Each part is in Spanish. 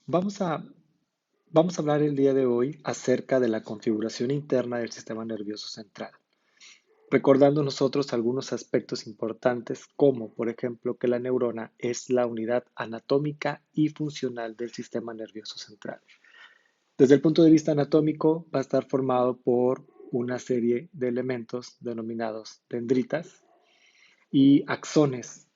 Vamos a, vamos a hablar el día de hoy acerca de la configuración interna del sistema nervioso central, recordando nosotros algunos aspectos importantes como, por ejemplo, que la neurona es la unidad anatómica y funcional del sistema nervioso central. Desde el punto de vista anatómico, va a estar formado por una serie de elementos denominados dendritas y axones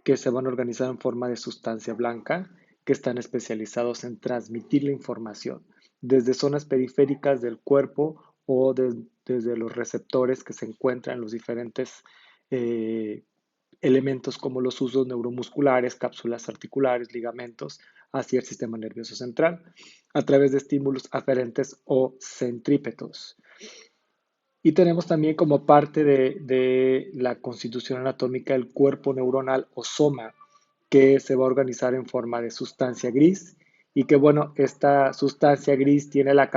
que se van a organizar en forma de sustancia blanca, que están especializados en transmitir la información desde zonas periféricas del cuerpo o desde los receptores que se encuentran en los diferentes eh, elementos como los usos neuromusculares, cápsulas articulares, ligamentos, hacia el sistema nervioso central, a través de estímulos aferentes o centrípetos. Y tenemos también como parte de la constitución anatómica el cuerpo neuronal o soma, que se va a organizar en forma de sustancia gris y que, bueno, esta sustancia gris tiene la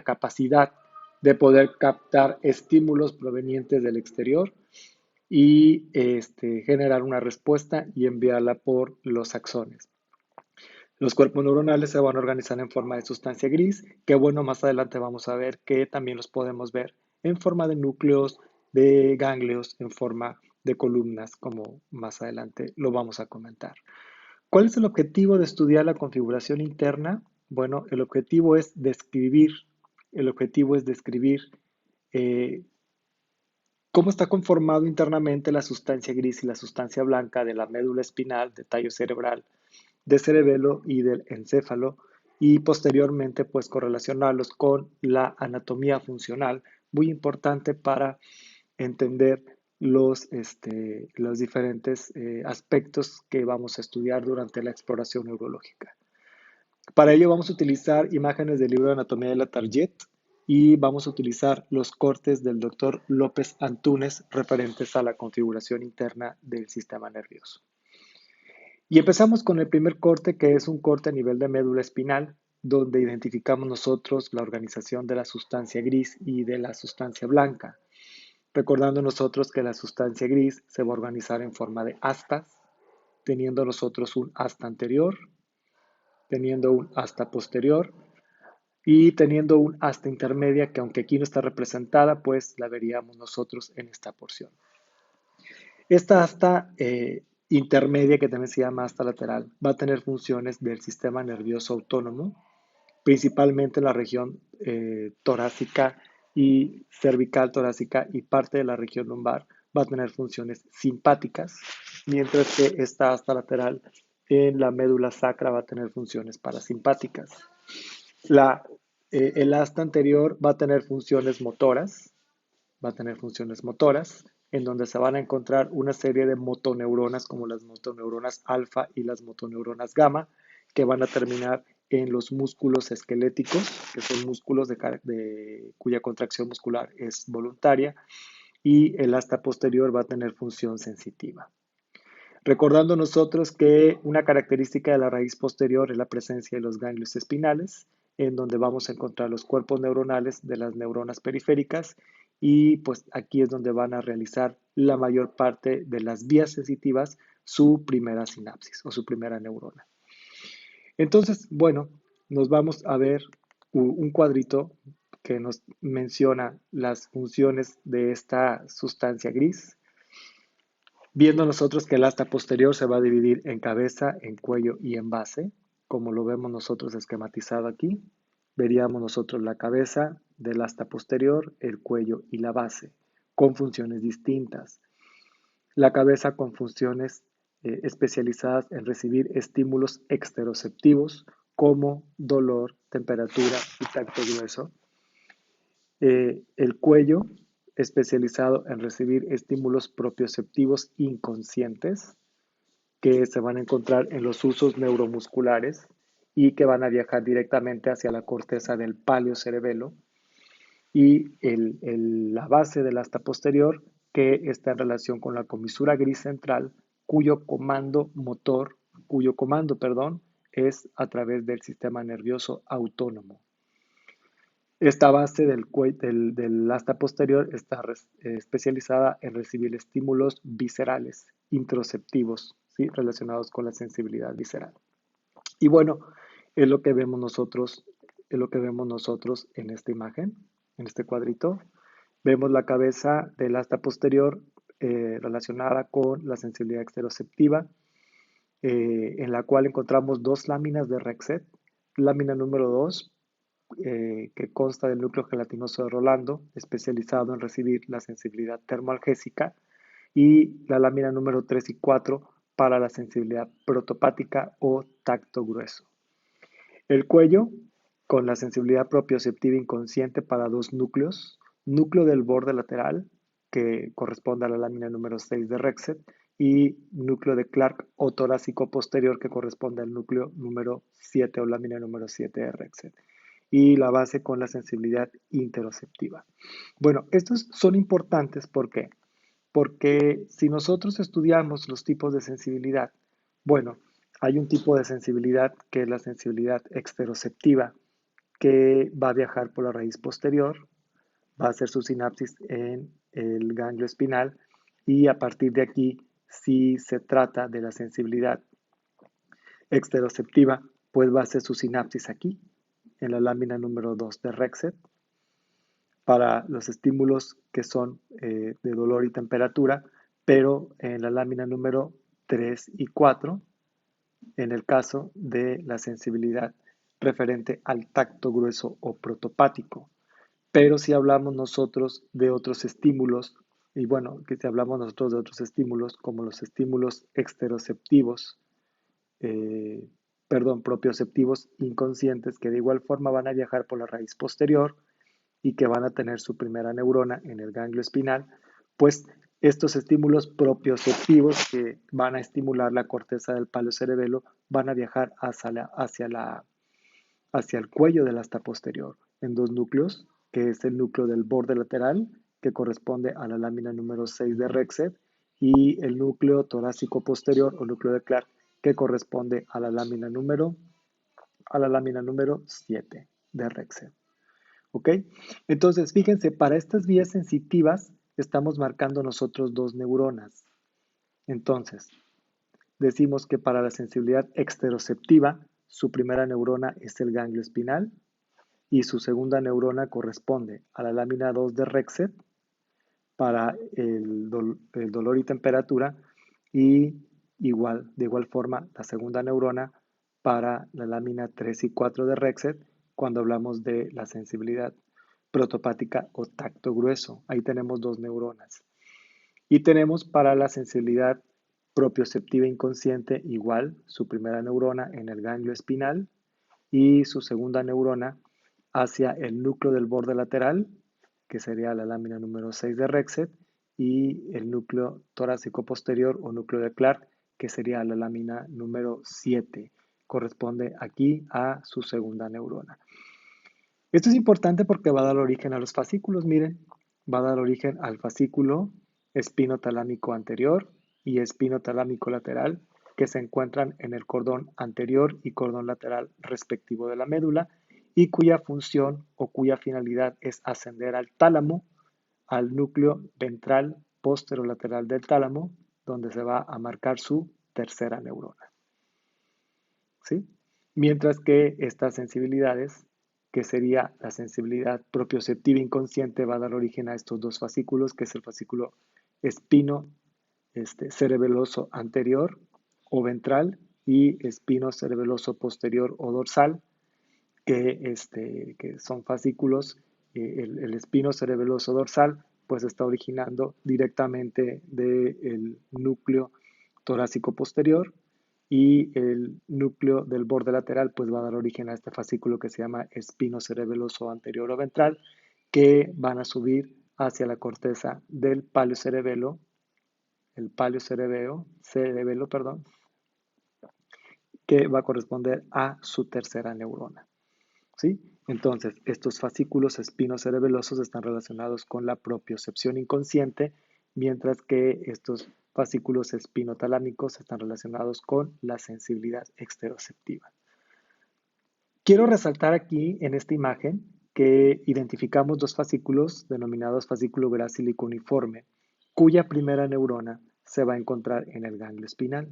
capacidad de poder captar estímulos provenientes del exterior y generar una respuesta y enviarla por los axones. Los cuerpos neuronales se van a organizar en forma de sustancia gris, que bueno, más adelante vamos a ver que también los podemos ver en forma de núcleos, de ganglios, en forma de columnas, como más adelante lo vamos a comentar. ¿Cuál es el objetivo de estudiar la configuración interna? Bueno, el objetivo es describir eh, cómo está conformado internamente la sustancia gris y la sustancia blanca de la médula espinal, de tallo cerebral, de cerebelo y del encéfalo, y posteriormente pues correlacionarlos con la anatomía funcional, muy importante para entender los diferentes aspectos que vamos a estudiar durante la exploración neurológica. Para ello vamos a utilizar imágenes del libro de anatomía de la Target y vamos a utilizar los cortes del doctor López Antúnez referentes a la configuración interna del sistema nervioso. Y empezamos con el primer corte, que es un corte a nivel de médula espinal, donde identificamos nosotros la organización de la sustancia gris y de la sustancia blanca. Recordando nosotros que la sustancia gris se va a organizar en forma de astas, teniendo nosotros un asta anterior, teniendo un asta posterior y teniendo un asta intermedia que, aunque aquí no está representada, pues la veríamos nosotros en esta porción. Esta asta intermedia, que también se llama asta lateral, va a tener funciones del sistema nervioso autónomo, principalmente en la región torácica y cervical torácica, y parte de la región lumbar va a tener funciones simpáticas, mientras que esta asta lateral en la médula sacra va a tener funciones parasimpáticas. La, el asta anterior va a tener funciones motoras, en donde se van a encontrar una serie de motoneuronas como las motoneuronas alfa y las motoneuronas gamma, que van a terminar en los músculos esqueléticos, que son músculos cuya contracción muscular es voluntaria, y el asta posterior va a tener función sensitiva. Recordando nosotros que una característica de la raíz posterior es la presencia de los ganglios espinales, en donde vamos a encontrar los cuerpos neuronales de las neuronas periféricas y pues aquí es donde van a realizar la mayor parte de las vías sensitivas su primera sinapsis o su primera neurona. Entonces, bueno, nos vamos a ver un cuadrito que nos menciona las funciones de esta sustancia gris, viendo nosotros que el asta posterior se va a dividir en cabeza, en cuello y en base, como lo vemos nosotros esquematizado aquí. Veríamos nosotros la cabeza del asta posterior, el cuello y la base, con funciones distintas. La cabeza con funciones especializadas en recibir estímulos exteroceptivos como dolor, temperatura y tacto grueso. El cuello, especializado en recibir estímulos propioceptivos inconscientes que se van a encontrar en los usos neuromusculares y que van a viajar directamente hacia la corteza del paleocerebelo, y la base del asta posterior, que está en relación con la comisura gris central, cuyo comando, es a través del sistema nervioso autónomo. Esta base del asta posterior está especializada en recibir estímulos viscerales, introceptivos, ¿sí? Relacionados con la sensibilidad visceral. Y bueno, Es lo que vemos nosotros, en esta imagen, en este cuadrito. Vemos la cabeza del asta posterior relacionada con la sensibilidad exteroceptiva, en la cual encontramos dos láminas de Rexet. Lámina número 2, que consta del núcleo gelatinoso de Rolando, especializado en recibir la sensibilidad termoalgésica, y la lámina número 3 y 4 para la sensibilidad protopática o tacto grueso. El cuello, con la sensibilidad propioceptiva inconsciente para dos núcleos, núcleo del borde lateral, que corresponde a la lámina número 6 de Rexet, y núcleo de Clark o torácico posterior, que corresponde al núcleo número 7 o lámina número 7 de Rexet. Y la base con la sensibilidad interoceptiva. Bueno, estos son importantes, ¿por qué? Porque si nosotros estudiamos los tipos de sensibilidad, bueno, hay un tipo de sensibilidad que es la sensibilidad exteroceptiva, que va a viajar por la raíz posterior, va a hacer su sinapsis en el ganglio espinal, y a partir de aquí, si se trata de la sensibilidad exteroceptiva, pues va a hacer su sinapsis aquí, en la lámina número 2 de Rexet, para los estímulos que son de dolor y temperatura, pero en la lámina número 3 y 4, en el caso de la sensibilidad referente al tacto grueso o protopático. Pero si hablamos nosotros de otros estímulos, y bueno, que si hablamos nosotros de otros estímulos, como los estímulos exteroceptivos, eh, propioceptivos inconscientes, que de igual forma van a viajar por la raíz posterior, y que van a tener su primera neurona en el ganglio espinal, pues estos estímulos propioceptivos que van a estimular la corteza del paleocerebelo van a viajar hacia el cuello del asta posterior en dos núcleos, que es el núcleo del borde lateral, que corresponde a la lámina número 6 de Rexet, y el núcleo torácico posterior o núcleo de Clark, que corresponde a la lámina número 7 de Rexet. ¿Ok? Entonces, fíjense, para estas vías sensitivas estamos marcando nosotros dos neuronas. Entonces, decimos que para la sensibilidad exteroceptiva, su primera neurona es el ganglio espinal y su segunda neurona corresponde a la lámina 2 de Rexet para el dolor y temperatura, y de igual forma, la segunda neurona para la lámina 3 y 4 de Rexet cuando hablamos de la sensibilidad protopática o tacto grueso. Ahí tenemos dos neuronas. Y tenemos para la sensibilidad propioceptiva inconsciente igual su primera neurona en el ganglio espinal y su segunda neurona hacia el núcleo del borde lateral, que sería la lámina número 6 de Rexet, y el núcleo torácico posterior o núcleo de Clark, que sería la lámina número 7. Corresponde aquí a su segunda neurona. Esto es importante porque va a dar origen a los fascículos, miren, va a dar origen al fascículo espinotalámico anterior y espinotalámico lateral, que se encuentran en el cordón anterior y cordón lateral respectivo de la médula, y cuya función o cuya finalidad es ascender al tálamo, al núcleo ventral posterolateral del tálamo, donde se va a marcar su tercera neurona. ¿Sí? Mientras que estas sensibilidades, que sería la sensibilidad propioceptiva inconsciente, va a dar origen a estos dos fascículos, que es el fascículo espino cerebeloso anterior o ventral y espino cerebeloso posterior o dorsal, que son fascículos. El espino cerebeloso dorsal pues está originando directamente del núcleo torácico posterior, y el núcleo del borde lateral pues va a dar origen a este fascículo que se llama espino cerebeloso anterior o ventral, que van a subir hacia la corteza del paleocerebelo, cerebelo, perdón, que va a corresponder a su tercera neurona. ¿Sí? Entonces, estos fascículos espinocerebelosos están relacionados con la propiocepción inconsciente, mientras que estos fascículos espinotalámicos están relacionados con la sensibilidad exteroceptiva. Quiero resaltar aquí en esta imagen que identificamos dos fascículos denominados fascículo gracílico uniforme, cuya primera neurona se va a encontrar en el ganglio espinal.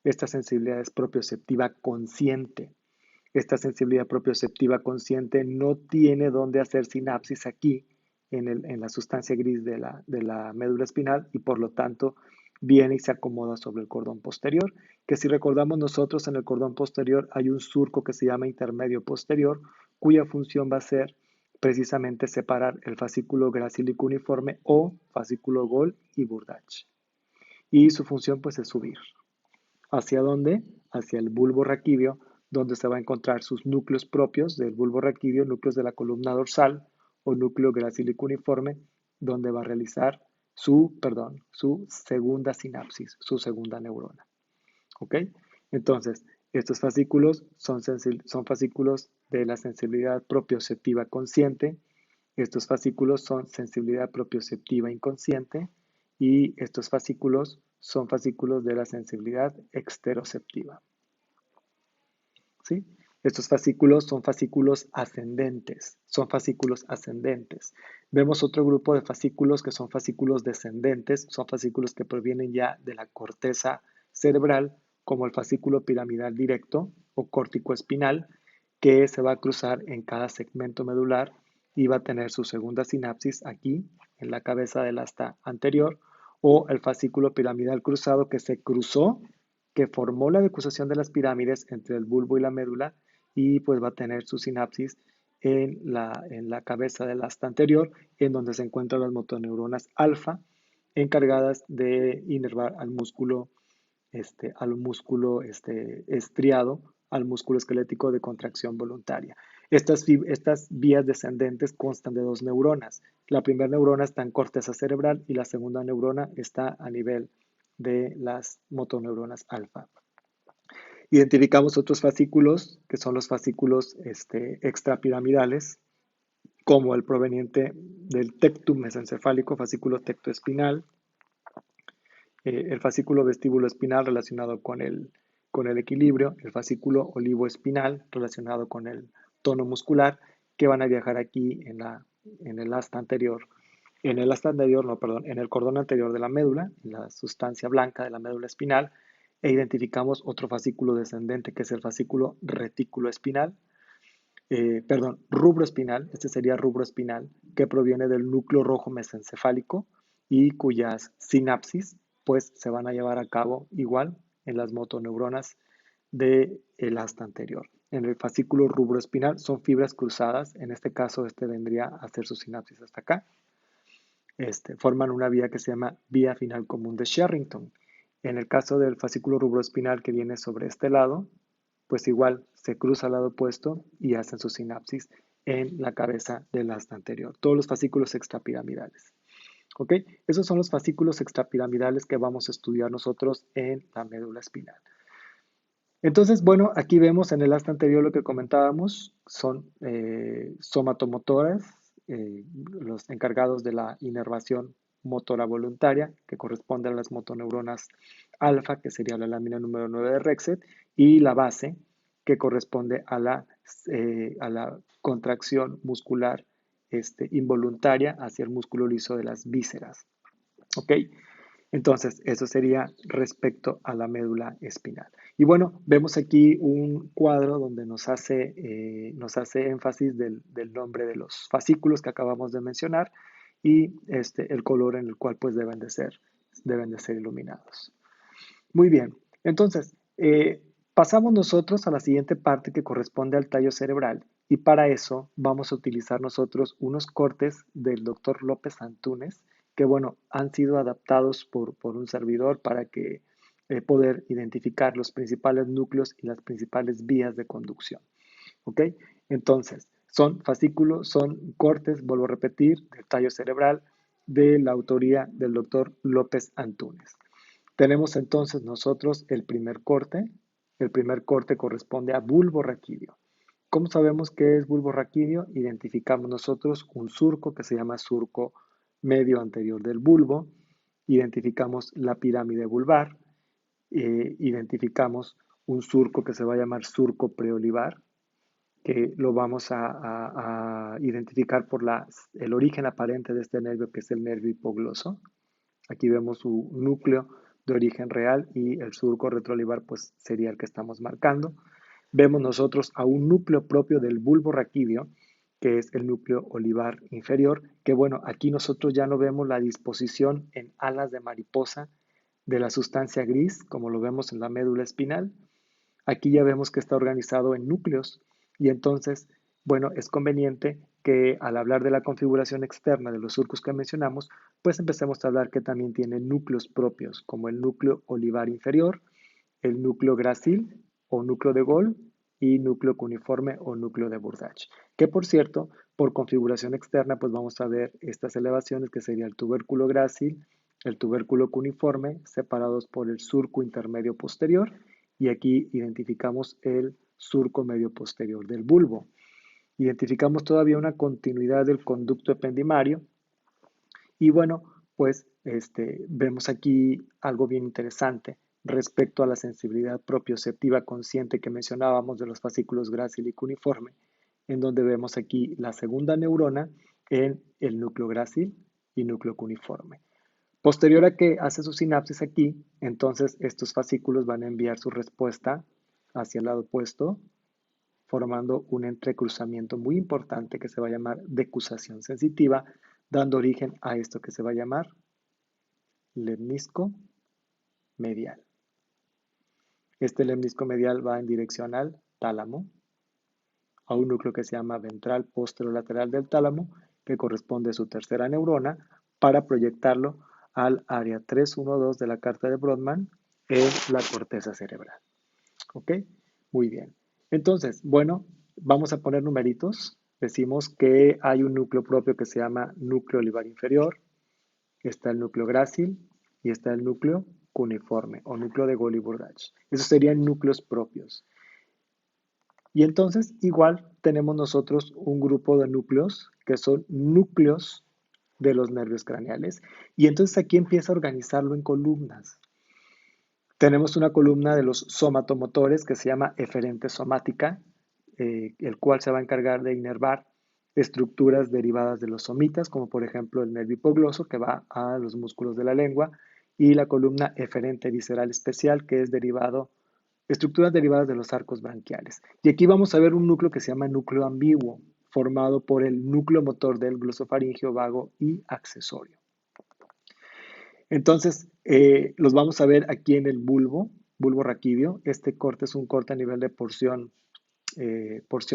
Esta sensibilidad es propioceptiva consciente. Esta sensibilidad propioceptiva consciente no tiene dónde hacer sinapsis aquí en la sustancia gris de la médula espinal y por lo tanto viene y se acomoda sobre el cordón posterior, que si recordamos nosotros en el cordón posterior hay un surco que se llama intermedio posterior, cuya función va a ser precisamente separar el fascículo gracílico uniforme o fascículo Gol y Burdach. Y su función pues es subir. ¿Hacia dónde? Hacia el bulbo raquídeo, donde se va a encontrar sus núcleos propios del bulbo raquídeo, núcleos de la columna dorsal o núcleo gracílico uniforme, donde va a realizar su segunda sinapsis, su segunda neurona. ¿Ok? Entonces, estos fascículos son fascículos de la sensibilidad propioceptiva consciente, estos fascículos son sensibilidad propioceptiva inconsciente y estos fascículos son fascículos de la sensibilidad exteroceptiva. ¿Sí? Estos fascículos son fascículos ascendentes, Vemos otro grupo de fascículos que son fascículos descendentes, son fascículos que provienen ya de la corteza cerebral, como el fascículo piramidal directo o córtico espinal, que se va a cruzar en cada segmento medular y va a tener su segunda sinapsis aquí, en la cabeza del asta anterior, o el fascículo piramidal cruzado que se cruzó, que formó la decruzación de las pirámides entre el bulbo y la médula y pues va a tener su sinapsis en la cabeza del asta anterior, en donde se encuentran las motoneuronas alfa, encargadas de inervar al músculo estriado, al músculo esquelético de contracción voluntaria. Estas vías descendentes constan de dos neuronas. La primera neurona está en corteza cerebral y la segunda neurona está a nivel de las motoneuronas alfa. Identificamos otros fascículos, que son los fascículos extrapiramidales, como el proveniente del tectum mesencefálico, fascículo tectoespinal, el fascículo vestíbulo espinal relacionado con el equilibrio, el fascículo olivoespinal relacionado con el tono muscular, que van a viajar aquí en el asta anterior, en el cordón anterior de la médula, la sustancia blanca de la médula espinal, e identificamos otro fascículo descendente que es el fascículo retículo espinal, rubro espinal, este sería rubro espinal, que proviene del núcleo rojo mesencefálico y cuyas sinapsis pues se van a llevar a cabo igual en las motoneuronas del asta anterior. En el fascículo rubro espinal son fibras cruzadas, en este caso vendría a hacer su sinapsis hasta acá. Forman una vía que se llama vía final común de Sherrington. En el caso del fascículo rubroespinal que viene sobre este lado, pues igual se cruza al lado opuesto y hacen su sinapsis en la cabeza del asta anterior. Todos los fascículos extrapiramidales. ¿Ok? Esos son los fascículos extrapiramidales que vamos a estudiar nosotros en la médula espinal. Entonces, bueno, aquí vemos en el asta anterior lo que comentábamos, son somatomotoras, los encargados de la inervación motora voluntaria, que corresponde a las motoneuronas alfa, que sería la lámina número 9 de Rexet, y la base, que corresponde a la contracción muscular involuntaria hacia el músculo liso de las vísceras. ¿Ok? Entonces, eso sería respecto a la médula espinal. Y bueno, vemos aquí un cuadro donde nos hace énfasis del nombre de los fascículos que acabamos de mencionar y el color en el cual pues deben de ser iluminados. Muy bien, entonces pasamos nosotros a la siguiente parte que corresponde al tallo cerebral y para eso vamos a utilizar nosotros unos cortes del doctor López Antúnez que, bueno, han sido adaptados por un servidor para que poder identificar los principales núcleos y las principales vías de conducción. ¿Ok? Entonces, son fascículos, son cortes, vuelvo a repetir, del tallo cerebral de la autoría del doctor López Antúnez. Tenemos entonces nosotros el primer corte. El primer corte corresponde a bulbo raquídeo. ¿Cómo sabemos qué es bulbo raquídeo? Identificamos nosotros un surco que se llama surco medio anterior del bulbo. Identificamos la pirámide vulvar. Identificamos un surco que se va a llamar surco preolivar, que lo vamos a identificar por el origen aparente de este nervio, que es el nervio hipogloso. Aquí vemos su núcleo de origen real y el surco retroolivar pues sería el que estamos marcando. vemos nosotros a un núcleo propio del bulbo raquídeo, que es el núcleo olivar inferior, que bueno, aquí nosotros ya no vemos la disposición en alas de mariposa de la sustancia gris, como lo vemos en la médula espinal. Aquí ya vemos que está organizado en núcleos y entonces, bueno, es conveniente que al hablar de la configuración externa de los surcos que mencionamos, pues empecemos a hablar que también tiene núcleos propios, como el núcleo olivar inferior, el núcleo gracil o núcleo de Gol y núcleo cuneiforme o núcleo de Burdach. Que por cierto, por configuración externa, pues vamos a ver estas elevaciones que sería el tubérculo grácil, el tubérculo cuneiforme, separados por el surco intermedio posterior, y aquí identificamos el surco medio posterior del bulbo. Identificamos todavía una continuidad del conducto ependimario y bueno, pues vemos aquí algo bien interesante respecto a la sensibilidad propioceptiva consciente que mencionábamos de los fascículos grácil y cuneiforme, en donde vemos aquí la segunda neurona en el núcleo grácil y núcleo cuneiforme. Posterior a que hace su sinapsis aquí, entonces estos fascículos van a enviar su respuesta hacia el lado opuesto, formando un entrecruzamiento muy importante que se va a llamar decusación sensitiva, dando origen a esto que se va a llamar lemnisco medial. Este lemnisco medial va en dirección al tálamo, a un núcleo que se llama ventral posterolateral del tálamo, que corresponde a su tercera neurona, para proyectarlo al área 312 de la carta de Brodmann en la corteza cerebral. ¿Ok? Muy bien. Entonces, bueno, vamos a poner numeritos. Decimos que hay un núcleo propio que se llama núcleo olivar inferior, está el núcleo grácil y está el núcleo cuneiforme o núcleo de Gol y Burdach. Esos serían núcleos propios. Y entonces, igual tenemos nosotros un grupo de núcleos que son núcleos de los nervios craneales. Y entonces aquí empieza a organizarlo en columnas. Tenemos una columna de los somatomotores que se llama eferente somática, el cual se va a encargar de inervar estructuras derivadas de los somitas, como por ejemplo el nervio hipogloso que va a los músculos de la lengua, y la columna eferente visceral especial que es derivado, estructuras derivadas de los arcos branquiales. Y aquí vamos a ver un núcleo que se llama núcleo ambiguo, formado por el núcleo motor del glosofaringio vago y accesorio. Entonces, los vamos a ver aquí en el bulbo raquídeo. Este corte es un corte a nivel de porción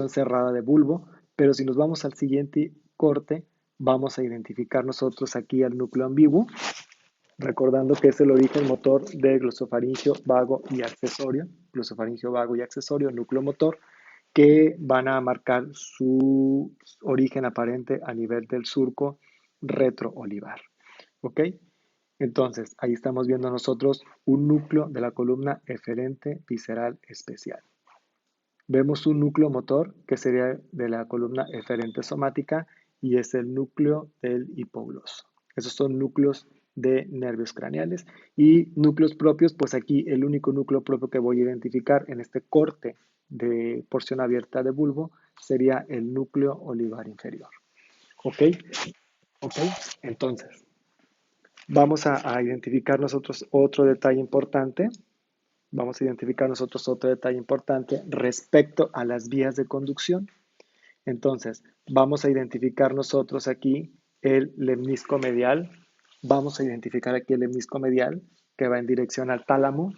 cerrada de bulbo, pero si nos vamos al siguiente corte, vamos a identificar nosotros aquí al núcleo ambiguo, recordando que es el origen motor de glosofaringio vago y accesorio, núcleo motor, que van a marcar su origen aparente a nivel del surco retroolivar. ¿Ok? Entonces, ahí estamos viendo nosotros un núcleo de la columna eferente visceral especial. Vemos un núcleo motor que sería de la columna eferente somática y es el núcleo del hipogloso. Esos son núcleos de nervios craneales y núcleos propios, pues aquí el único núcleo propio que voy a identificar en este corte de porción abierta de bulbo sería el núcleo olivar inferior. ¿Ok? ¿Ok? Entonces, vamos a identificar nosotros otro detalle importante. Vamos a identificar nosotros otro detalle importante respecto a las vías de conducción. Entonces, vamos a identificar nosotros aquí el lemnisco medial. Vamos a identificar aquí el lemnisco medial que va en dirección al tálamo,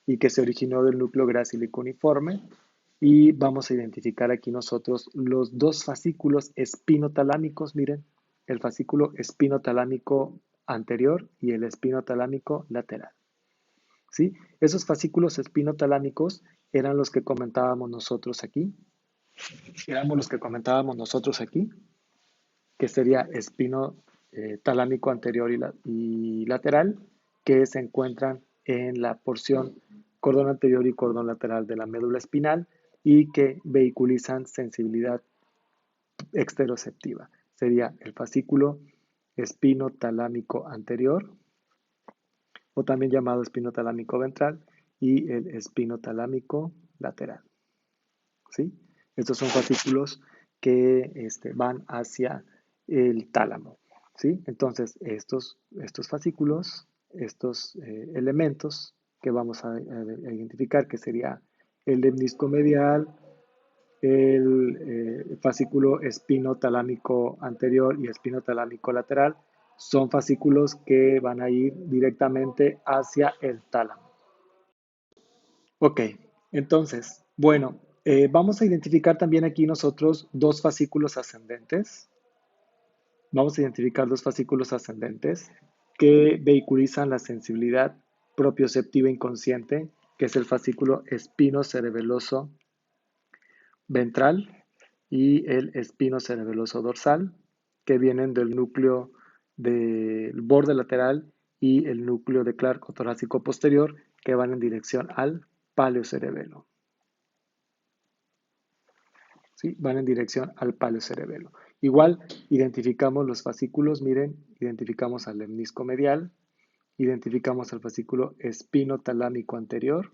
y que se originó del núcleo grácil y cuneiforme. Y vamos a identificar aquí nosotros los dos fascículos espinotalámicos. Miren, el fascículo espinotalámico anterior y el espinotalámico lateral. ¿Sí? Esos fascículos espinotalámicos eran los que comentábamos nosotros aquí. Que sería espino talámico anterior y lateral, que se encuentran en la porción cordón anterior y cordón lateral de la médula espinal y que vehiculizan sensibilidad exteroceptiva. Sería el fascículo espinotalámico anterior, o también llamado espinotalámico ventral, y el espinotalámico lateral. ¿Sí? Estos son fascículos que van hacia el tálamo. ¿Sí? Entonces, estos fascículos, estos elementos que vamos a identificar, que sería el lemnisco medial, el fascículo espinotalámico anterior y espinotalámico lateral. Son fascículos que van a ir directamente hacia el tálamo. Ok, entonces, bueno, vamos a identificar también aquí nosotros dos fascículos ascendentes. Vamos a identificar dos fascículos ascendentes que vehiculizan la sensibilidad propioceptiva inconsciente, que es el fascículo espinocerebeloso ventral y el espinocerebeloso dorsal, que vienen del núcleo del borde lateral y el núcleo de Clark o torácico posterior, que van en dirección al paleocerebelo. ¿Sí? Van en dirección al paleocerebelo. Igual, identificamos los fascículos, miren, identificamos al lemnisco medial, identificamos al fascículo espinotalámico anterior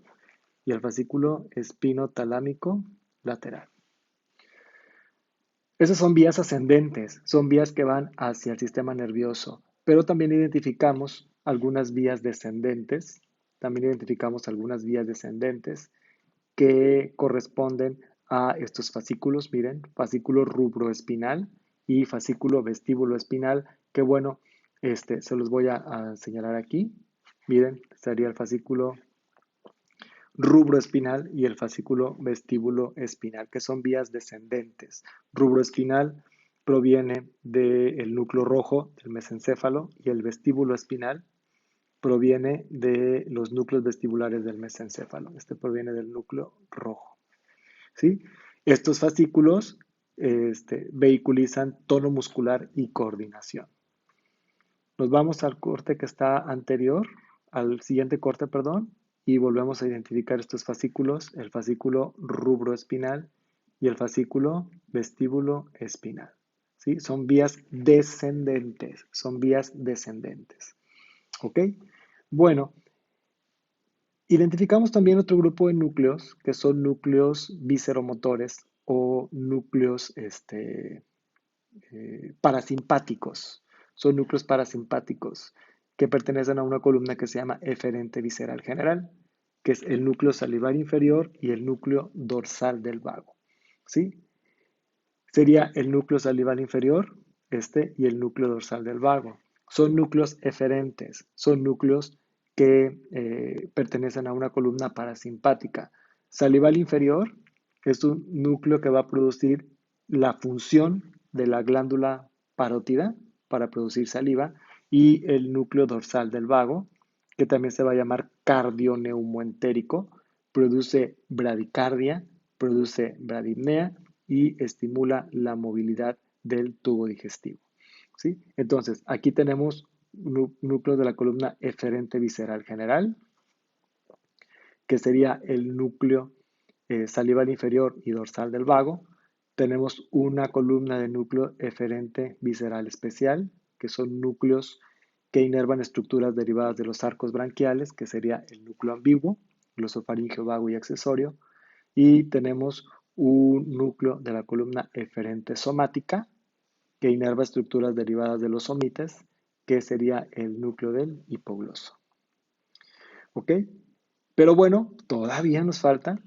y al fascículo espinotalámico lateral. Esas son vías ascendentes, son vías que van hacia el sistema nervioso, pero también identificamos algunas vías descendentes, que corresponden a estos fascículos, miren, fascículo rubroespinal y fascículo vestíbulo-espinal, que bueno, se los voy a señalar aquí. Miren, sería el fascículo rubroespinal y el fascículo vestíbulo espinal, que son vías descendentes. Rubroespinal proviene del núcleo rojo del mesencéfalo y el vestíbulo espinal proviene de los núcleos vestibulares del mesencéfalo. Este proviene del núcleo rojo. ¿Sí? Estos fascículos vehiculizan tono muscular y coordinación. Nos vamos al corte que está anterior, al siguiente corte, perdón, y volvemos a identificar estos fascículos, el fascículo rubroespinal y el fascículo vestíbulo espinal. ¿Sí? Son vías descendentes, ¿Ok? Bueno, identificamos también otro grupo de núcleos que son núcleos visceromotores o núcleos parasimpáticos. Son núcleos parasimpáticos que pertenecen a una columna que se llama eferente visceral general, que es el núcleo salivar inferior y el núcleo dorsal del vago. ¿Sí? Sería el núcleo salival inferior, y el núcleo dorsal del vago. Son núcleos eferentes, son núcleos que pertenecen a una columna parasimpática. Salival inferior es un núcleo que va a producir la función de la glándula parótida para producir saliva y el núcleo dorsal del vago, que también se va a llamar cardioneumoentérico, produce bradicardia, produce bradipnea y estimula la movilidad del tubo digestivo. ¿Sí? Entonces, aquí tenemos núcleo de la columna eferente visceral general, que sería el núcleo salival inferior y dorsal del vago. Tenemos una columna de núcleo eferente visceral especial, que son núcleos que inervan estructuras derivadas de los arcos branquiales, que sería el núcleo ambiguo, glosofaringeo vago y accesorio. Y tenemos un núcleo de la columna eferente somática, que inerva estructuras derivadas de los somites, que sería el núcleo del hipogloso. ¿Ok? Pero bueno, todavía nos falta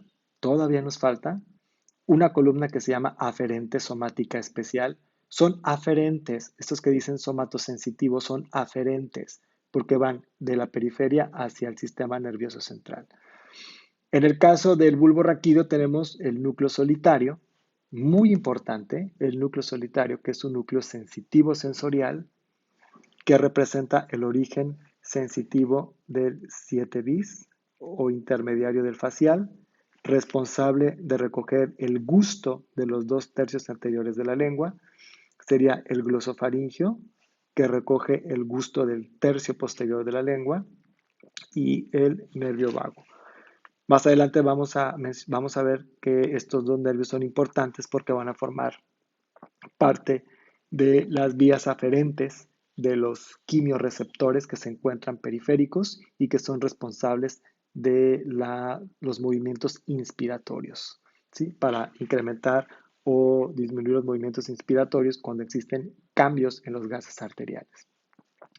una columna que se llama aferente somática especial. Son aferentes, estos que dicen somatosensitivos son aferentes, porque van de la periferia hacia el sistema nervioso central. En el caso del bulbo raquídeo tenemos el núcleo solitario, muy importante, el núcleo solitario, que es un núcleo sensitivo sensorial, que representa el origen sensitivo del 7 bis o intermediario del facial, responsable de recoger el gusto de los 2/3 anteriores de la lengua, sería el glosofaringio, que recoge el gusto del tercio posterior de la lengua, y el nervio vago. Más adelante vamos a ver que estos dos nervios son importantes porque van a formar parte de las vías aferentes de los quimiorreceptores que se encuentran periféricos y que son responsables de los movimientos inspiratorios, ¿sí? Para incrementar o disminuir los movimientos inspiratorios cuando existen cambios en los gases arteriales.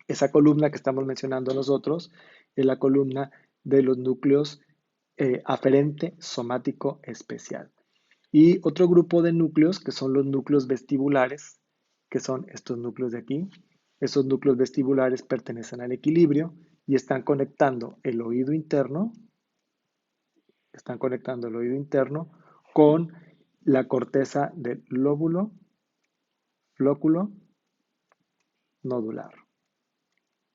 Esa columna que estamos mencionando nosotros es la columna de los núcleos aferente somático especial. Y otro grupo de núcleos que son los núcleos vestibulares, que son estos núcleos de aquí. Esos núcleos vestibulares pertenecen al equilibrio y están conectando el oído interno con la corteza del lóbulo flóculo nodular,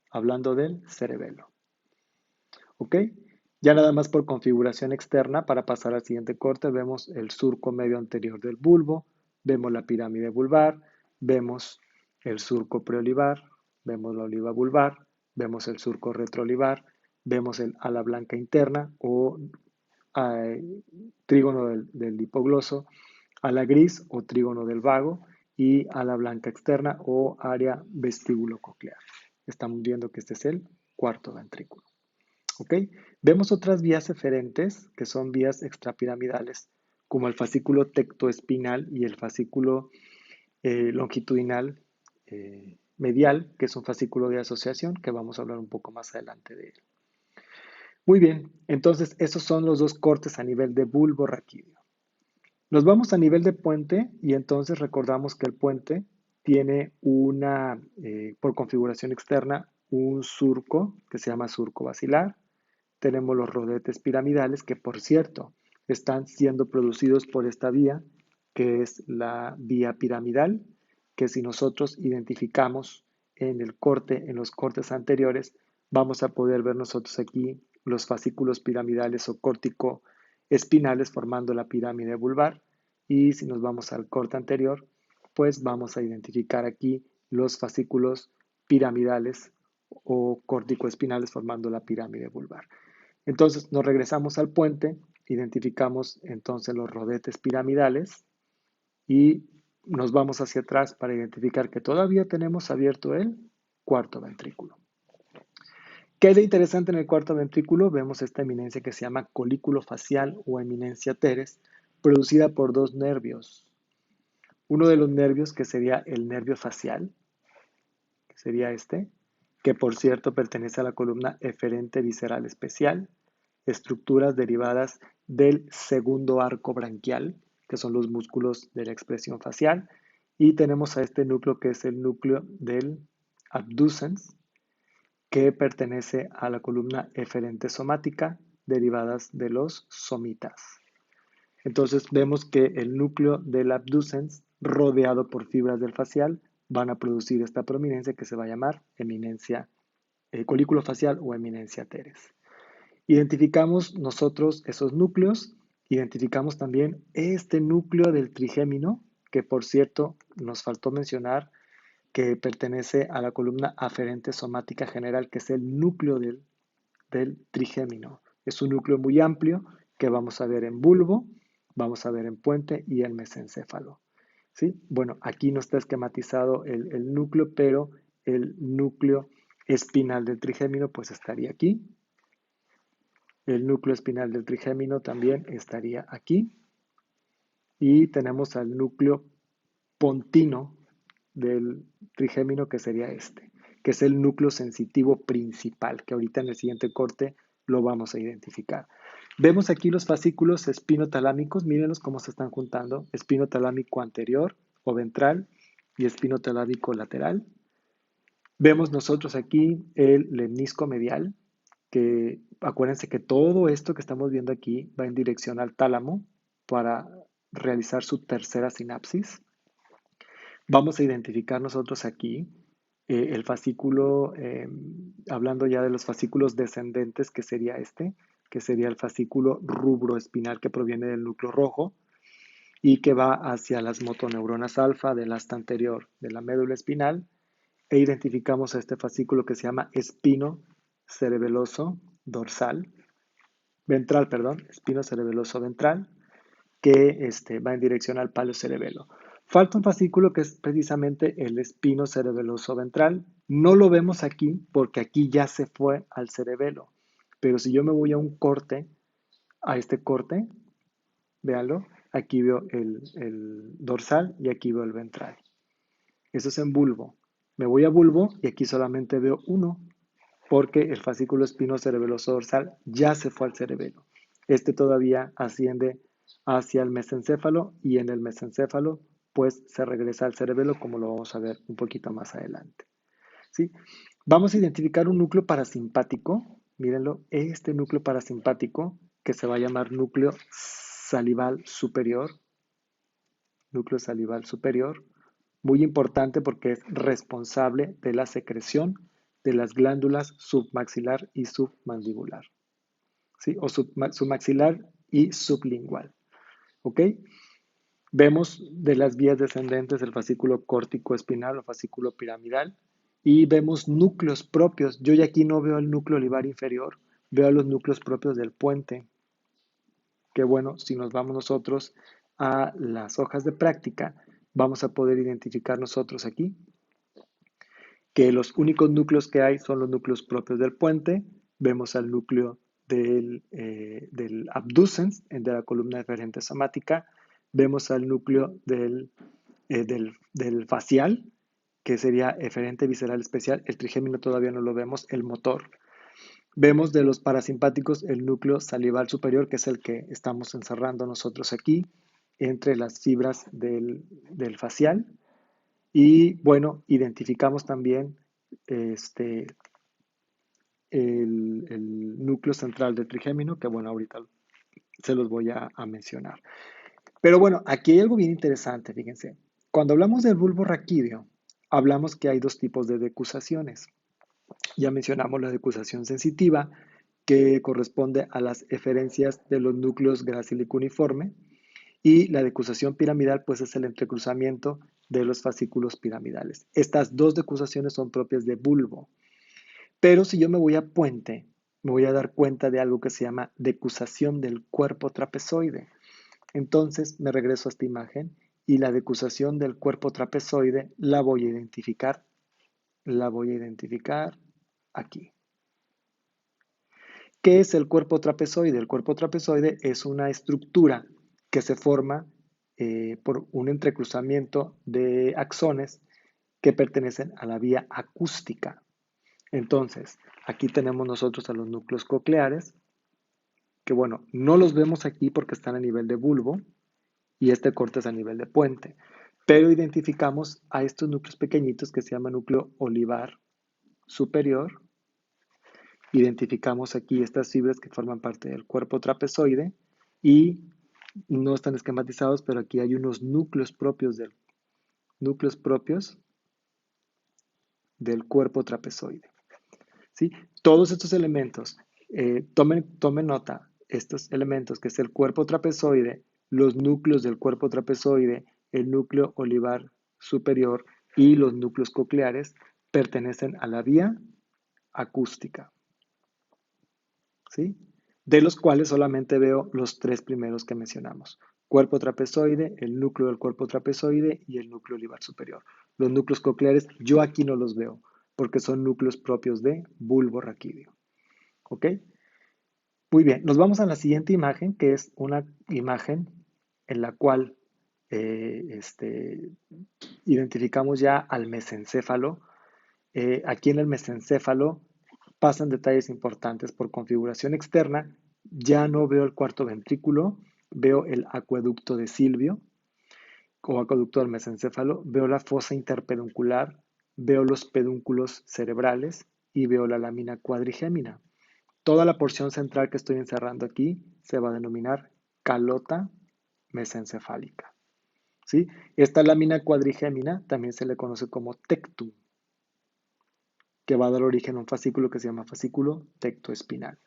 hablando del cerebelo. ¿Ok? Ya nada más por configuración externa, para pasar al siguiente corte, vemos el surco medio anterior del bulbo, vemos la pirámide vulvar, vemos el surco preolivar, vemos la oliva vulvar, vemos el surco retroolivar, vemos el ala blanca interna o trígono del hipogloso, ala gris o trígono del vago y ala blanca externa o área vestíbulo-coclear. Estamos viendo que este es el cuarto ventrículo. ¿Ok? Vemos otras vías eferentes que son vías extrapiramidales, como el fascículo tectoespinal y el fascículo longitudinal medial, que es un fascículo de asociación, que vamos a hablar un poco más adelante de él. Muy bien, entonces esos son los dos cortes a nivel de bulbo raquídeo. Nos vamos a nivel de puente y entonces recordamos que el puente tiene por configuración externa, un surco que se llama surco basilar. Tenemos los rodetes piramidales que, por cierto, están siendo producidos por esta vía, que es la vía piramidal, que si nosotros identificamos en los cortes anteriores, vamos a poder ver nosotros aquí los fascículos piramidales o córtico espinales formando la pirámide vulvar. Y si nos vamos al corte anterior, pues vamos a identificar aquí los fascículos piramidales o córtico-espinales formando la pirámide vulvar. Entonces nos regresamos al puente, identificamos entonces los rodetes piramidales y nos vamos hacia atrás para identificar que todavía tenemos abierto el cuarto ventrículo. ¿Qué hay de interesante en el cuarto ventrículo? Vemos esta eminencia que se llama colículo facial o eminencia teres, producida por dos nervios. Uno de los nervios que sería el nervio facial, que sería este, que por cierto pertenece a la columna eferente visceral especial, estructuras derivadas del segundo arco branquial, que son los músculos de la expresión facial, y tenemos a este núcleo que es el núcleo del abducens, que pertenece a la columna eferente somática, derivadas de los somitas. Entonces vemos que el núcleo del abducens, rodeado por fibras del facial, van a producir esta prominencia que se va a llamar eminencia, colículo facial o eminencia teres. Identificamos nosotros esos núcleos, identificamos también este núcleo del trigémino, que por cierto nos faltó mencionar que pertenece a la columna aferente somática general, que es el núcleo del trigémino. Es un núcleo muy amplio que vamos a ver en bulbo, vamos a ver en puente y en mesencéfalo. ¿Sí? Bueno, aquí no está esquematizado el núcleo, pero el núcleo espinal del trigémino pues estaría aquí. El núcleo espinal del trigémino también estaría aquí. Y tenemos al núcleo pontino del trigémino, que sería este, que es el núcleo sensitivo principal, que ahorita en el siguiente corte lo vamos a identificar. Vemos aquí los fascículos espinotalámicos, mírenlos cómo se están juntando, espinotalámico anterior o ventral y espinotalámico lateral. Vemos nosotros aquí el lemnisco medial, que acuérdense que todo esto que estamos viendo aquí va en dirección al tálamo para realizar su tercera sinapsis. Vamos a identificar nosotros aquí el fascículo, hablando ya de los fascículos descendentes, que sería este, que sería el fascículo rubroespinal que proviene del núcleo rojo y que va hacia las motoneuronas alfa del asta anterior de la médula espinal, e identificamos a este fascículo que se llama espino cerebeloso dorsal, ventral, perdón, espino cerebeloso ventral, que va en dirección al paleocerebelo. Falta un fascículo que es precisamente el espino cerebeloso ventral. No lo vemos aquí porque aquí ya se fue al cerebelo. Pero si yo me voy a un corte, a este corte, véanlo, aquí veo el dorsal y aquí veo el ventral. Eso es en bulbo. Me voy a bulbo y aquí solamente veo uno. porque el fascículo espinocerebeloso dorsal ya se fue al cerebelo. Este todavía asciende hacia el mesencéfalo y en el mesencéfalo pues se regresa al cerebelo como lo vamos a ver un poquito más adelante. ¿Sí? Vamos a identificar un núcleo parasimpático, mírenlo, este núcleo parasimpático que se va a llamar núcleo salival superior, muy importante porque es responsable de la secreción de las glándulas submaxilar y submandibular, ¿sí? O submaxilar y sublingual, ¿ok? Vemos de las vías descendentes el fascículo córtico espinal o fascículo piramidal y vemos núcleos propios. Yo ya aquí no veo el núcleo olivar inferior, veo los núcleos propios del puente. Que bueno, si nos vamos nosotros a las hojas de práctica, vamos a poder identificar nosotros aquí que los únicos núcleos que hay son los núcleos propios del puente. Vemos al núcleo del abducens, de la columna deferente somática. Vemos al núcleo del facial, que sería eferente visceral especial. El trigémino todavía no lo vemos, el motor. Vemos de los parasimpáticos el núcleo salival superior, que es el que estamos encerrando nosotros aquí, entre las fibras del facial. Y bueno, identificamos también este, el núcleo central del trigémino, que bueno, ahorita se los voy a mencionar. Pero bueno, aquí hay algo bien interesante, fíjense. Cuando hablamos del bulbo raquídeo, hablamos que hay dos tipos de decusaciones. Ya mencionamos la decusación sensitiva, que corresponde a las eferencias de los núcleos gracílico-uniforme, y la decusación piramidal, pues es el entrecruzamiento de los fascículos piramidales. Estas dos decusaciones son propias de bulbo. Pero si yo me voy a puente, me voy a dar cuenta de algo que se llama decusación del cuerpo trapezoide. Entonces me regreso a esta imagen y la decusación del cuerpo trapezoide la voy a identificar aquí. ¿Qué es el cuerpo trapezoide? El cuerpo trapezoide es una estructura que se forma por un entrecruzamiento de axones que pertenecen a la vía acústica. Entonces, aquí tenemos nosotros a los núcleos cocleares, que bueno, no los vemos aquí porque están a nivel de bulbo y este corte es a nivel de puente, pero identificamos a estos núcleos pequeñitos que se llama núcleo olivar superior. Identificamos aquí estas fibras que forman parte del cuerpo trapezoide y no están esquematizados, pero aquí hay unos núcleos propios del cuerpo trapezoide. ¿Sí? Todos estos elementos, tomen nota, estos elementos que es el cuerpo trapezoide, los núcleos del cuerpo trapezoide, el núcleo olivar superior y los núcleos cocleares pertenecen a la vía acústica, ¿sí? De los cuales solamente veo los tres primeros que mencionamos. Cuerpo trapezoide, el núcleo del cuerpo trapezoide y el núcleo olivar superior. Los núcleos cocleares yo aquí no los veo porque son núcleos propios de bulbo raquídeo. ¿Ok? Muy bien, nos vamos a la siguiente imagen, que es una imagen en la cual identificamos ya al mesencéfalo. Aquí en el mesencéfalo pasan detalles importantes por configuración externa. Ya no veo el cuarto ventrículo, veo el acueducto de Silvio o acueducto del mesencéfalo, veo la fosa interpeduncular, veo los pedúnculos cerebrales y veo la lámina cuadrigémina. Toda la porción central que estoy encerrando aquí se va a denominar calota mesencefálica, ¿sí? Esta lámina cuadrigémina también se le conoce como tectum, que va a dar origen a un fascículo que se llama fascículo tectoespinal.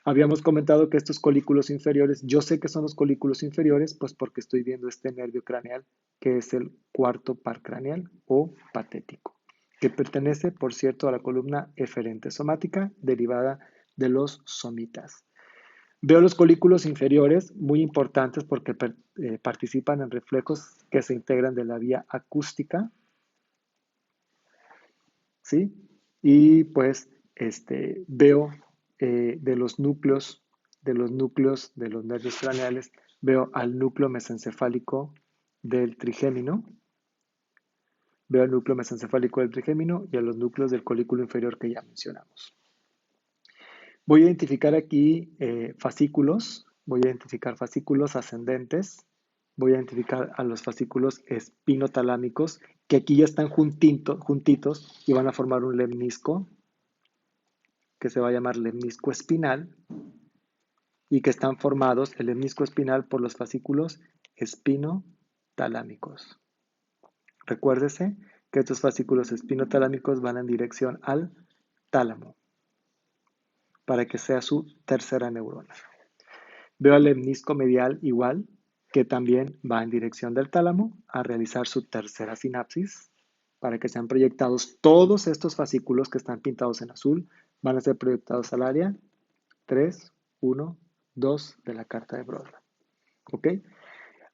Habíamos comentado que estos colículos inferiores, yo sé que son los colículos inferiores, pues porque estoy viendo este nervio craneal, que es el cuarto par craneal o patético, que pertenece, por cierto, a la columna eferente somática derivada de los somitas. Veo los colículos inferiores, muy importantes porque participan en reflejos que se integran de la vía acústica, ¿sí? Y pues veo de los nervios craneales, veo al núcleo mesencefálico del trigémino, veo el núcleo mesencefálico del trigémino y a los núcleos del colículo inferior que ya mencionamos. Voy a identificar aquí fascículos, voy a identificar fascículos ascendentes, voy a identificar a los fascículos espinotalámicos, que aquí ya están juntitos y van a formar un lemnisco, que se va a llamar lemnisco espinal, y que están formados, el lemnisco espinal, por los fascículos espinotalámicos. Recuérdese que estos fascículos espinotalámicos van en dirección al tálamo, para que sea su tercera neurona. Veo al lemnisco medial igual, que también va en dirección del tálamo a realizar su tercera sinapsis, para que sean proyectados todos estos fascículos que están pintados en azul, van a ser proyectados al área 3, 1, 2 de la carta de Brodmann. ¿Ok?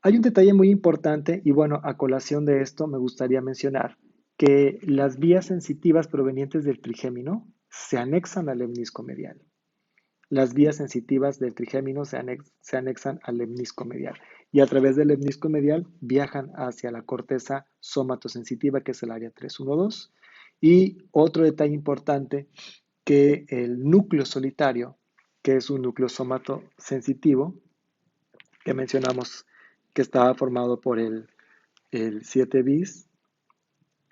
Hay un detalle muy importante y bueno, a colación de esto me gustaría mencionar que las vías sensitivas provenientes del trigémino se anexan al lemnisco medial. Las vías sensitivas del trigémino se anexan al lemnisco medial y a través del lemnisco medial viajan hacia la corteza somatosensitiva, que es el área 312. Y otro detalle importante, que el núcleo solitario, que es un núcleo somatosensitivo, que mencionamos que estaba formado por el 7 bis,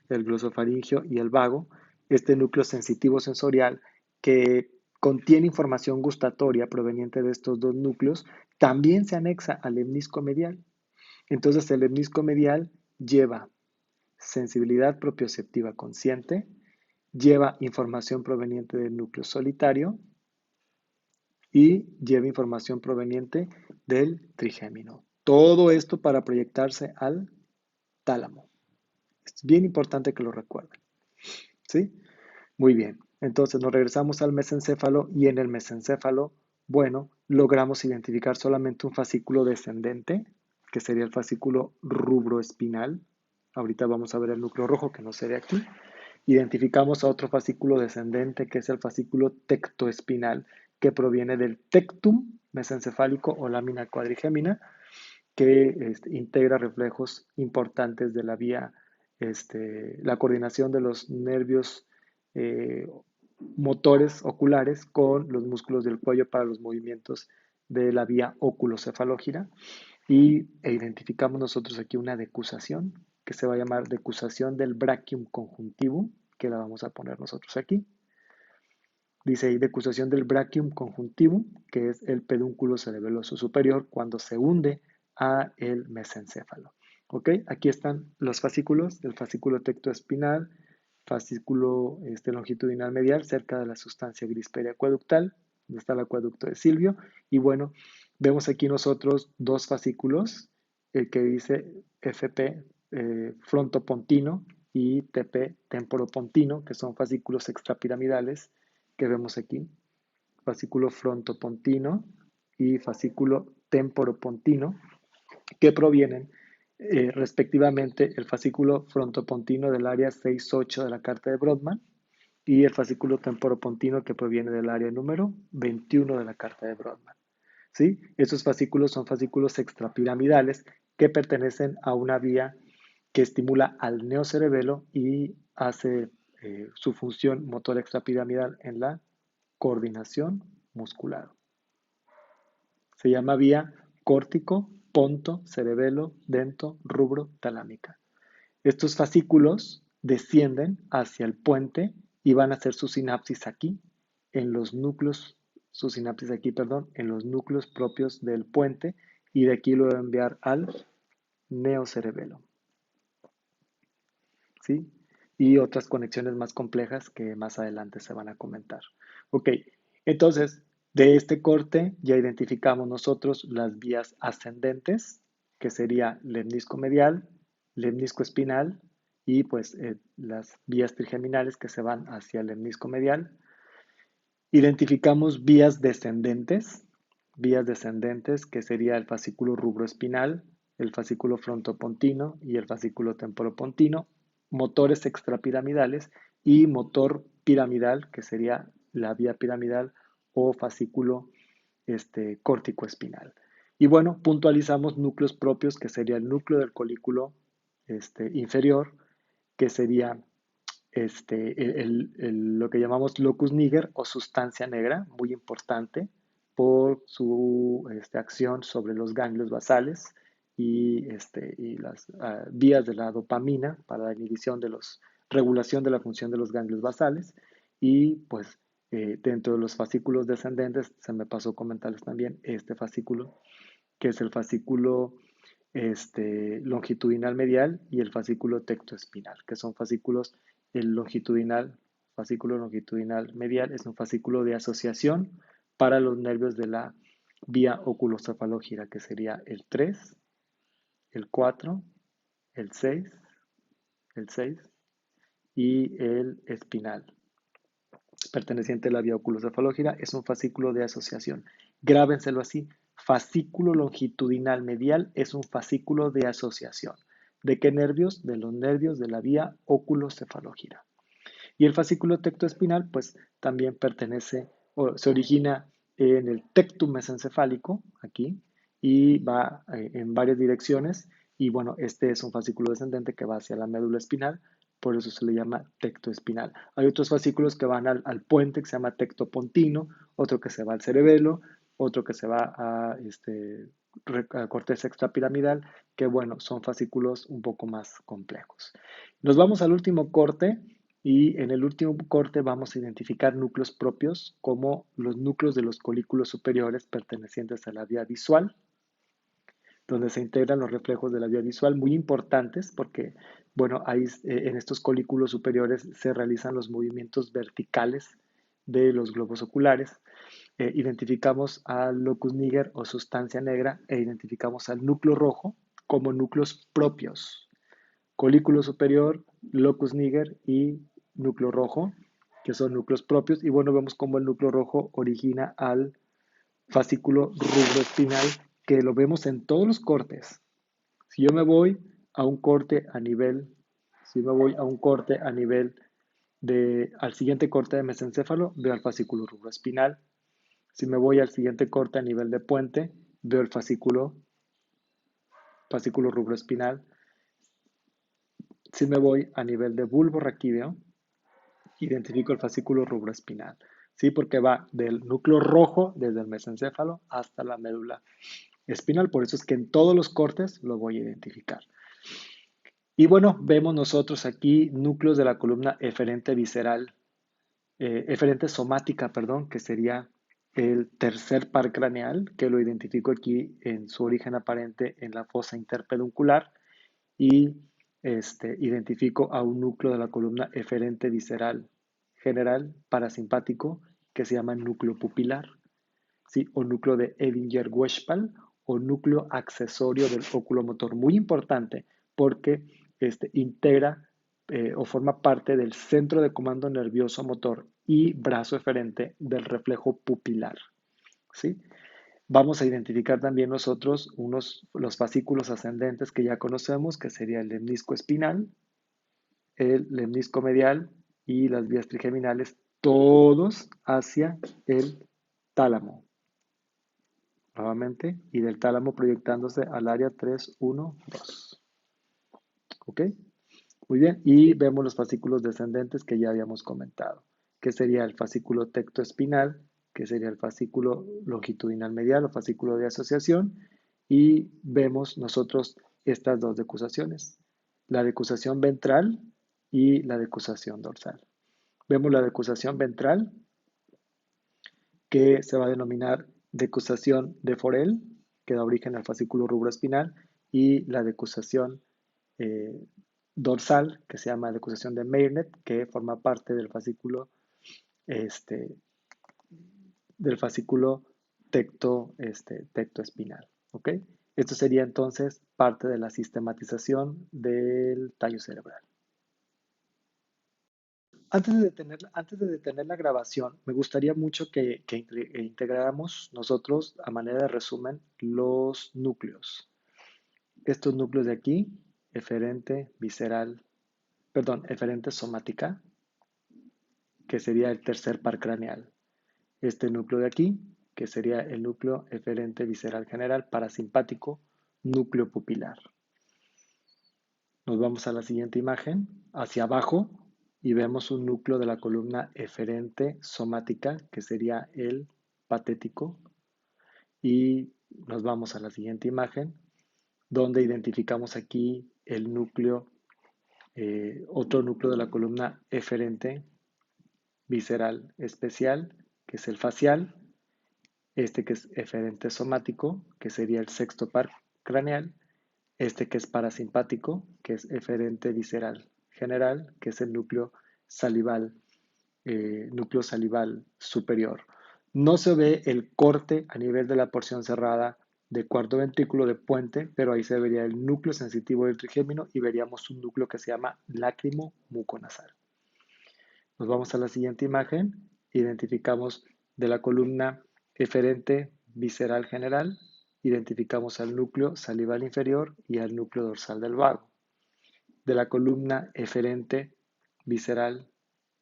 el glosofaringio y el vago, este núcleo sensitivo sensorial que contiene información gustatoria proveniente de estos dos núcleos, también se anexa al lemnisco medial. Entonces el lemnisco medial lleva sensibilidad propioceptiva consciente, lleva información proveniente del núcleo solitario y lleva información proveniente del trigémino. Todo esto para proyectarse al tálamo. Es bien importante que lo recuerden. ¿Sí? Muy bien. Entonces nos regresamos al mesencéfalo y en el mesencéfalo, bueno, logramos identificar solamente un fascículo descendente, que sería el fascículo rubroespinal. Ahorita vamos a ver el núcleo rojo, que no se ve aquí. Identificamos a otro fascículo descendente, que es el fascículo tectoespinal, que proviene del tectum mesencefálico o lámina cuadrigémina, que integra reflejos importantes de la vía, la coordinación de los nervios eh, motores oculares con los músculos del cuello para los movimientos de la vía oculocefalógira. E identificamos nosotros aquí una decusación que se va a llamar decusación del brachium conjuntivum, que la vamos a poner nosotros aquí. Dice ahí decusación del brachium conjuntivum, que es el pedúnculo cerebeloso superior cuando se hunde a el mesencéfalo. ¿Ok? Aquí están los fascículos, el fascículo tectoespinal, fascículo longitudinal medial cerca de la sustancia gris periacueductal, donde está el acueducto de Silvio. Y bueno, vemos aquí nosotros dos fascículos, el que dice FP frontopontino y TP temporopontino, que son fascículos extrapiramidales que vemos aquí, fascículo frontopontino y fascículo temporopontino, que provienen respectivamente el fascículo frontopontino del área 6-8 de la carta de Brodmann y el fascículo temporopontino que proviene del área número 21 de la carta de Brodmann. ¿Sí? Estos fascículos son fascículos extrapiramidales que pertenecen a una vía que estimula al neocerebelo y hace su función motora extrapiramidal en la coordinación muscular. Se llama vía córtico, ponto, cerebelo, dento, rubro, talámica. Estos fascículos descienden hacia el puente y van a hacer su sinapsis aquí, en los núcleos, su sinapsis aquí, perdón, en los núcleos propios del puente y de aquí lo voy a enviar al neocerebelo. ¿Sí? Y otras conexiones más complejas que más adelante se van a comentar. Ok, entonces, de este corte ya identificamos nosotros las vías ascendentes, que sería lemnisco medial, lemnisco espinal y pues las vías trigeminales que se van hacia el lemnisco medial. Identificamos vías descendentes que sería el fascículo rubroespinal, el fascículo frontopontino y el fascículo temporopontino, motores extrapiramidales y motor piramidal, que sería la vía piramidal o fascículo córtico-espinal. Y bueno, puntualizamos núcleos propios, que sería el núcleo del colículo inferior, que sería lo que llamamos locus niger o sustancia negra, muy importante por su acción sobre los ganglios basales y las vías de la dopamina para la inhibición de regulación de la función de los ganglios basales. Y pues dentro de los fascículos descendentes, se me pasó comentarles también este fascículo, que es el fascículo longitudinal medial y el fascículo tectoespinal, que son fascículos, fascículo longitudinal medial es un fascículo de asociación para los nervios de la vía oculocefalógira, que sería el 3, el 4, el 6, el 6 y el espinal. Perteneciente a la vía oculocefalógira, es un fascículo de asociación. Grábenselo así, fascículo longitudinal medial es un fascículo de asociación. ¿De qué nervios? De los nervios de la vía oculocefalógira. Y el fascículo tectoespinal, pues también pertenece o se origina en el tectum mesencefálico, aquí, y va en varias direcciones. Y bueno, este es un fascículo descendente que va hacia la médula espinal, por eso se le llama tectoespinal. Hay otros fascículos que van al puente, que se llama tectopontino, otro que se va al cerebelo, otro que se va a corteza extrapiramidal, que bueno, son fascículos un poco más complejos. Nos vamos al último corte y en el último corte vamos a identificar núcleos propios como los núcleos de los colículos superiores pertenecientes a la vía visual, donde se integran los reflejos de la vía visual, muy importantes porque, bueno, ahí en estos colículos superiores se realizan los movimientos verticales de los globos oculares. Identificamos al locus niger o sustancia negra e identificamos al núcleo rojo como núcleos propios. Colículo superior, locus niger y núcleo rojo, que son núcleos propios. Y bueno, vemos cómo el núcleo rojo origina al fascículo rubroespinal, que lo vemos en todos los cortes. Si yo me voy a un corte a nivel, si me voy a un corte a nivel al siguiente corte de mesencéfalo, veo el fascículo rubroespinal. Si me voy al siguiente corte a nivel de puente, veo el fascículo rubroespinal. Si me voy a nivel de bulbo raquídeo, identifico el fascículo rubroespinal, ¿sí? Porque va del núcleo rojo, desde el mesencéfalo, hasta la médula espinal. Por eso es que en todos los cortes lo voy a identificar. Y bueno, vemos nosotros aquí núcleos de la columna eferente visceral, eferente somática, perdón, que sería el tercer par craneal, que lo identifico aquí en su origen aparente en la fosa interpeduncular, y identifico a un núcleo de la columna eferente visceral general parasimpático que se llama núcleo pupilar, ¿sí? O núcleo de Edinger-Weschpal o núcleo accesorio del oculomotor. Muy importante porque integra o forma parte del centro de comando nervioso motor y brazo eferente del reflejo pupilar, ¿sí? Vamos a identificar también nosotros los fascículos ascendentes que ya conocemos, que sería el lemnisco espinal, el lemnisco medial y las vías trigeminales, todos hacia el tálamo. Nuevamente, y del tálamo proyectándose al área 3, 1, 2. ¿Ok? Muy bien, y vemos los fascículos descendentes que ya habíamos comentado, que sería el fascículo tectoespinal, que sería el fascículo longitudinal medial o fascículo de asociación, y vemos nosotros estas dos decusaciones, la decusación ventral y la decusación dorsal. Vemos la decusación ventral, que se va a denominar decusación de Forel, que da origen al fascículo rubroespinal, y la decusación eh, dorsal, que se llama decusación de Meyrnet, que forma parte este, del fascículo tectoespinal. ¿Ok? Esto sería entonces parte de la sistematización del tallo cerebral. Antes de detener la grabación, me gustaría mucho que integráramos nosotros, a manera de resumen, los núcleos. Estos núcleos de aquí, eferente, visceral, perdón, eferente somática, que sería el tercer par craneal. Este núcleo de aquí, que sería el núcleo eferente visceral general parasimpático, núcleo pupilar. Nos vamos a la siguiente imagen, hacia abajo. y vemos un núcleo de la columna eferente somática, que sería el patético, y nos vamos a la siguiente imagen, donde identificamos aquí el núcleo, otro núcleo de la columna eferente visceral especial, que es el facial, este que es eferente somático, que sería el sexto par craneal, este que es parasimpático, que es eferente visceral general, que es el núcleo salival superior. No se ve el corte a nivel de la porción cerrada de cuarto ventrículo de puente, pero ahí se vería el núcleo sensitivo del trigémino y veríamos un núcleo que se llama lácrimo muconasal. Nos vamos a la siguiente imagen, identificamos de la columna eferente visceral general, identificamos al núcleo salival inferior y al núcleo dorsal del vago. De la columna eferente visceral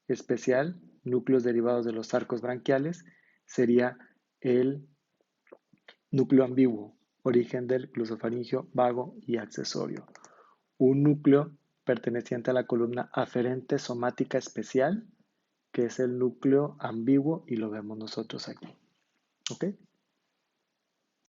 especial, núcleos derivados de los arcos branquiales, sería el núcleo ambiguo, origen del glosofaringio vago y accesorio. Un núcleo perteneciente a la columna aferente somática especial, que es el núcleo ambiguo y lo vemos nosotros aquí. ¿Ok?